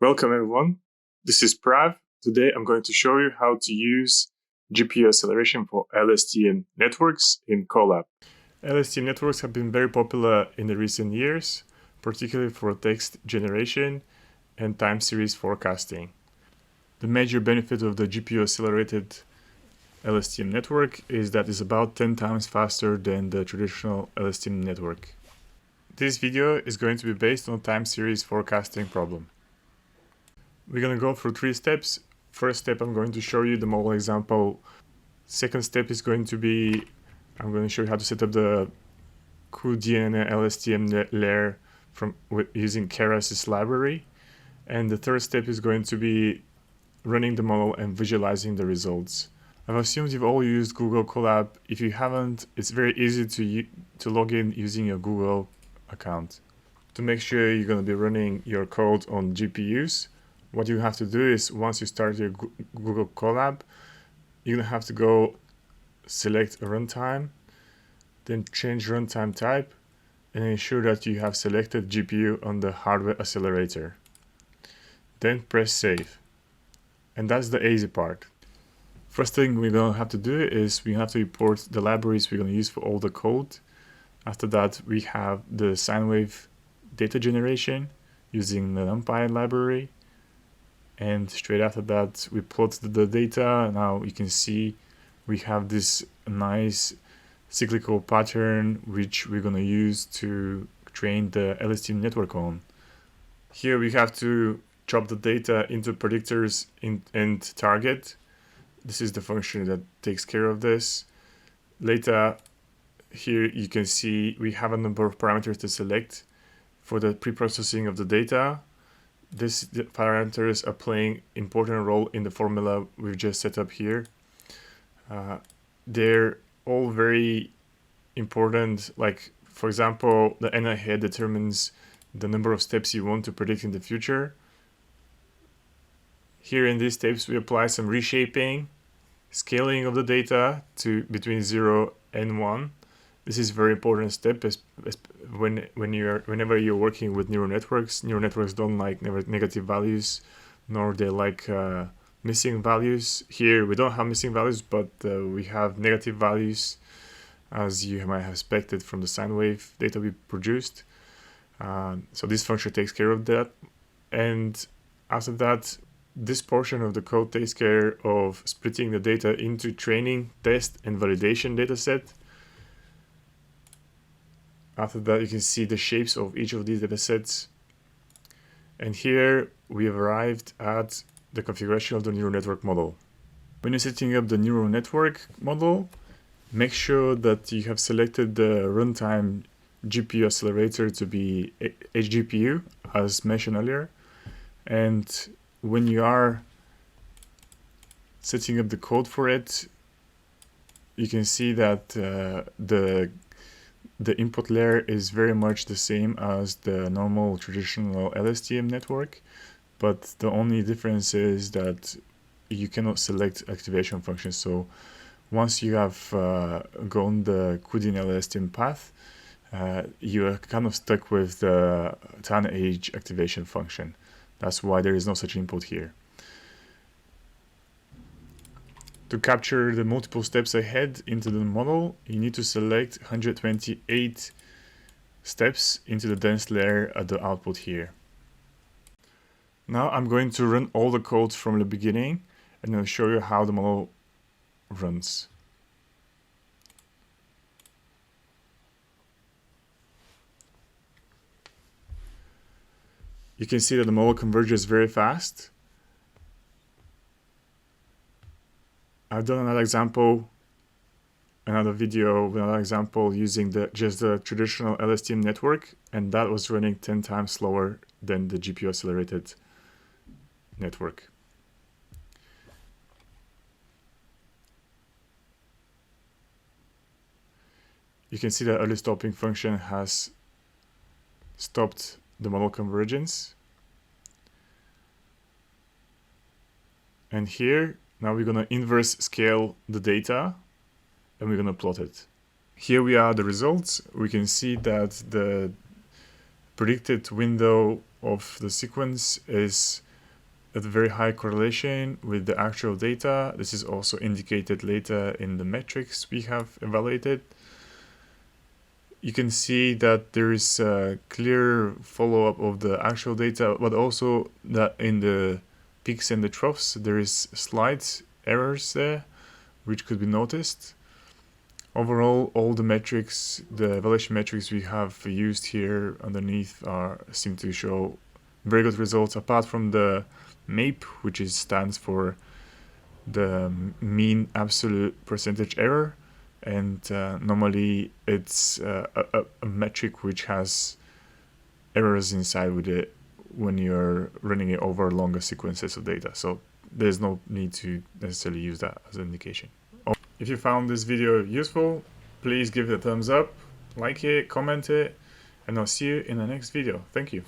Welcome everyone, this is Prav. Today I'm going to show you how to use GPU acceleration for LSTM networks in Colab. LSTM networks have been very popular in the recent years, particularly for text generation and time series forecasting. The major benefit of the GPU accelerated LSTM network is that it's about 10 times faster than the traditional LSTM network. This video is going to be based on a time series forecasting problem. We're going to go through 3 steps. First step, I'm going to show you the model example. Second step is going to be, I'm going to show you how to set up the CuDNNLSTM layer using Keras' library. And the third step is going to be running the model and visualizing the results. I've assumed you've all used Google Colab. If you haven't, it's very easy to log in using your Google account. To make sure you're going to be running your code on GPUs, what you have to do is, once you start your Google Colab, you're going to have to go select a runtime, then change runtime type, and ensure that you have selected GPU on the hardware accelerator. Then press save. And that's the easy part. First thing we're going to have to do is we have to import the libraries we're going to use for all the code. After that, we have the sine wave data generation using the NumPy library. And straight after that, we plot the data. Now you can see we have this nice cyclical pattern which we're going to use to train the LSTM network on. Here we have to chop the data into predictors and target. This is the function that takes care of this. Later, here you can see we have a number of parameters to select for the pre-processing of the data. These parameters are playing an important role in the formula we've just set up here. They're all very important. Like, for example, the NI head determines the number of steps you want to predict in the future. Here in these steps, we apply some reshaping, scaling of the data to between 0 and 1. This is a very important step whenever you're working with neural networks. Neural networks don't like negative values, nor they like missing values. Here we don't have missing values, but we have negative values, as you might have expected from the sine wave data we produced. So this function takes care of that. And after that, this portion of the code takes care of splitting the data into training, test, and validation dataset. After that, you can see the shapes of each of these datasets. And here we have arrived at the configuration of the neural network model. When you're setting up the neural network model, make sure that you have selected the runtime GPU accelerator to be HGPU, as mentioned earlier. And when you are setting up the code for it, you can see that the input layer is very much the same as the normal traditional LSTM network, but the only difference is that you cannot select activation functions. So once you have gone the CuDNNLSTM path, you are kind of stuck with the tan age activation function. That's why there is no such input here. To capture the multiple steps ahead into the model, you need to select 128 steps into the dense layer at the output here. Now I'm going to run all the codes from the beginning, and I'll show you how the model runs. You can see that the model converges very fast. I've done another video with another example using just the traditional LSTM network, and that was running 10 times slower than the GPU accelerated network. You can see that early stopping function has stopped the model convergence. And here, now we're going to inverse scale the data, and we're going to plot it. Here we are the results. We can see that the predicted window of the sequence is a very high correlation with the actual data. This is also indicated later in the metrics we have evaluated. You can see that there is a clear follow-up of the actual data, but also that in the peaks and the troughs, there is slight errors there, which could be noticed. Overall, all the metrics, the evaluation metrics we have used here underneath seem to show very good results, apart from the MAPE, which stands for the mean absolute percentage error. And normally it's a metric which has errors inside with it when you're running it over longer sequences of data. So there's no need to necessarily use that as an indication. If you found this video useful, please give it a thumbs up, like it, comment it, and I'll see you in the next video. Thank you.